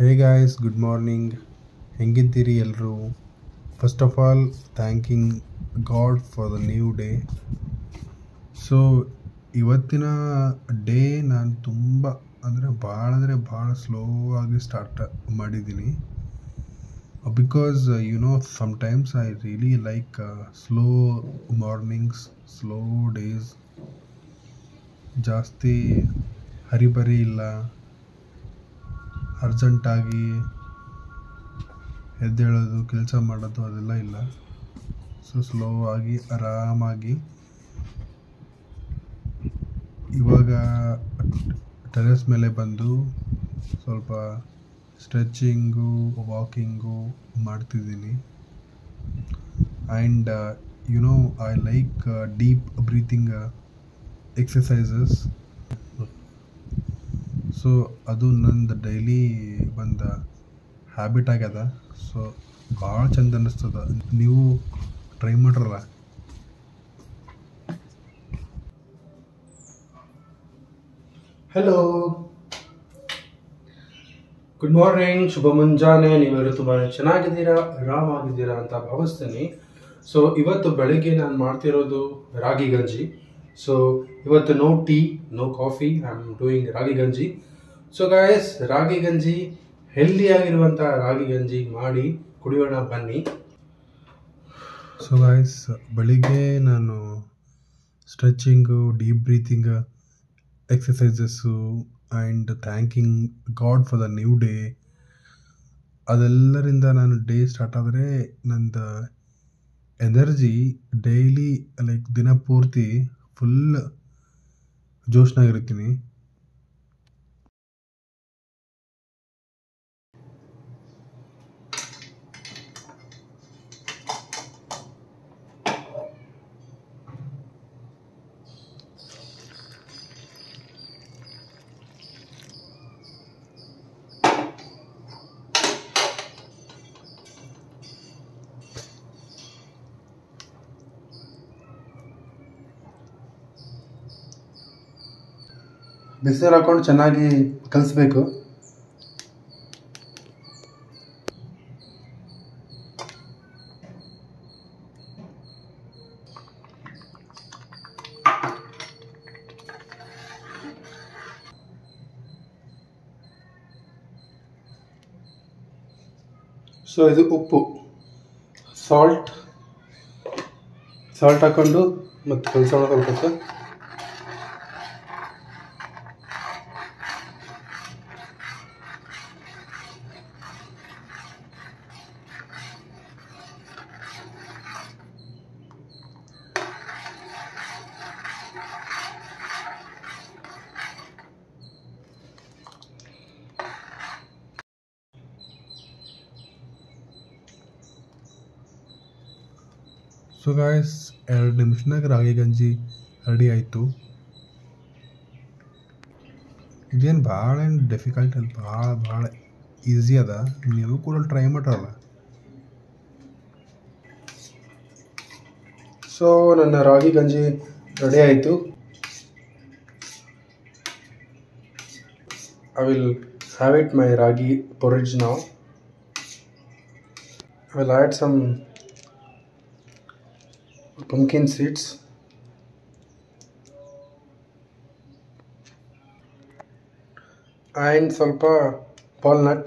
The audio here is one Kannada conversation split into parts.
ಹೇ ಗಾಯ್ಸ್, ಗುಡ್ ಮಾರ್ನಿಂಗ್. ಹೆಂಗಿದ್ದೀರಿ ಎಲ್ಲರೂ? First of all thanking God for the new day. So ಇವತ್ತಿನ ಡೇ ನಾನು ತುಂಬ ಭಾಳ ಸ್ಲೋ ಆಗಿ ಸ್ಟಾರ್ಟ್ ಮಾಡಿದ್ದೀನಿ. Because sometimes I really like slow mornings, slow days. ಜಾಸ್ತಿ ಹರಿಬರಿ ಇಲ್ಲ, ಅರ್ಜೆಂಟಾಗಿ ಎದ್ದೇಳೋದು, ಕೆಲಸ ಮಾಡೋದು ಅದೆಲ್ಲ ಇಲ್ಲ. ಸೊ ಸ್ಲೋ ಆಗಿ ಆರಾಮಾಗಿ ಇವಾಗ ಟೆರೆಸ್ ಮೇಲೆ ಬಂದು ಸ್ವಲ್ಪ ಸ್ಟ್ರೆಚಿಂಗು, ವಾಕಿಂಗು ಮಾಡ್ತಿದ್ದೀನಿ. And I like deep breathing exercises. So ಅದು ನಂದು ಡೈಲಿ ಒಂದು ಹ್ಯಾಬಿಟ್ ಆಗ್ಯದ. ಸೊ ಭಾಳ ಚಂದ ಅನ್ನಿಸ್ತದ. ನೀವು ಟ್ರೈ ಮಾಡ್ರಲ್ಲ. ಹಲೋ, ಗುಡ್ ಮಾರ್ನಿಂಗ್, ಶುಭ ಮುಂಜಾನೆ. ನೀವೆಲ್ಲರೂ ತುಂಬಾ ಚೆನ್ನಾಗಿದ್ದೀರಾ, ಆರಾಮಾಗಿದ್ದೀರಾ ಅಂತ ಭಾವಿಸ್ತೀನಿ. ಸೊ ಇವತ್ತು ಬೆಳಗ್ಗೆ ನಾನು ಮಾಡ್ತಿರೋದು ರಾಗಿ ಗಂಜಿ. ಸೊ ಇವತ್ತು no tea, no coffee, I am doing ragi ಗಂಜಿ. ಸೊ ಗಾಯ್ಸ್, ರಾಗಿ ಗಂಜಿ, ಹೆಲ್ದಿಯಾಗಿರುವಂಥ ರಾಗಿ ಗಂಜಿ ಮಾಡಿ ಕುಡಿಯೋಣ ಬನ್ನಿ. ಸೊ ಗಾಯ್ಸ್, ಬೆಳಿಗ್ಗೆ ನಾನು stretching, deep breathing exercises and thanking God for the new day, ಅದೆಲ್ಲರಿಂದ ನಾನು ಡೇ ಸ್ಟಾರ್ಟ್ ಆದರೆ ನಂದು ಎನರ್ಜಿ ಡೈಲಿ ಲೈಕ್ ದಿನ ಪೂರ್ತಿ ಫುಲ್ ಜೋಶ್ನಾಗಿರ್ತೀನಿ. ಬಿಸಿನೀರು ಹಾಕೊಂಡು ಚೆನ್ನಾಗಿ ಕಲಿಸ್ಬೇಕು. ಸೊ ಇದು ಉಪ್ಪು, ಸಾಲ್ಟ್ ಹಾಕೊಂಡು ಮತ್ತು ಕಲಿಸೋಣ ಸ್ವಲ್ಪ. ಸೊ ಗಾಯ್ಸ್, 2 ನಿಮಿಷನಾಗ ರಾಗಿ ಗಂಜಿ ರೆಡಿ ಆಯಿತು. ಇದೇನು ಭಾಳ ಡಿಫಿಕಲ್ಟ್ ಅಲ್ಲ, ಭಾಳ ಈಸಿ ಅದ. ನೀವು ಕೂಡ ಟ್ರೈ ಮಾಡ್ರಲ್ಲ. ಸೊ ನನ್ನ ರಾಗಿ ಗಂಜಿ ರೆಡಿ ಆಯಿತು. I will have it my ragi porridge now. I will add some pumpkin seeds and ಸ್ವಲ್ಪ walnut.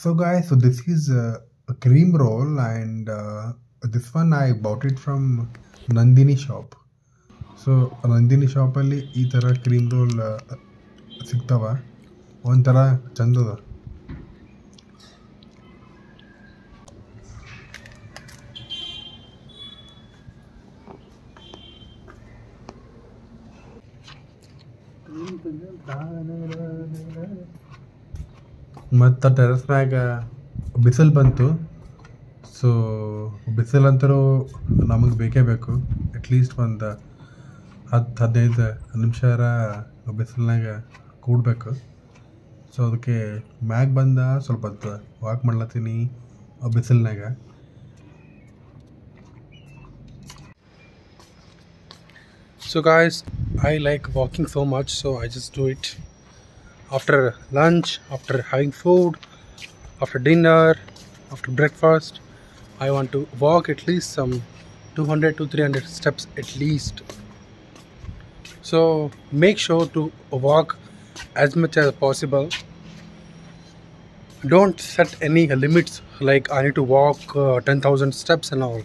So guys, so this is a cream roll, and this one I bought it from Nandini shop. So Nandini ಶಾಪಲ್ಲಿ ಈ ಥರ ಕ್ರೀಮ್ ರೋಲ್ ಸಿಗ್ತಾವ. ಒಂಥರ ಚಂದದ. ಮತ್ತು ಟೆರೆಸ್ ಮ್ಯಾಗ ಬಿಸಿಲು ಬಂತು. ಸೊ ಬಿಸಿಲಂತರೂ ನಮಗೆ ಬೇಕೇ ಬೇಕು. ಅಟ್ಲೀಸ್ಟ್ ಒಂದು 10-15 ನಿಮಿಷರ ಬಿಸಿಲ್ನಾಗ ಕೂಡಬೇಕು. ಸೊ ಅದಕ್ಕೆ ಮ್ಯಾಗ ಬಂದ ಸ್ವಲ್ಪ ಹೊತ್ತು walk ಮಾಡ್ಲತ್ತೀನಿ ಬಿಸಿಲ್ನಾಗ. So guys, I like walking so much, so I just do it after lunch, after having food, after dinner, after breakfast. I want to walk at least some 200 to 300 steps at least. So make sure to walk as much as possible. Don't set any limits like I need to walk 10,000 steps and all.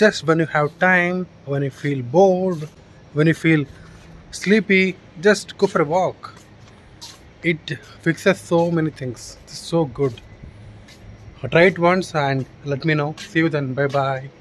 Just when you have time, when you feel bored, when you feel sleepy, just go for a walk. It fixes so many things. It's so good. Try it once and let me know. See you then. Bye bye.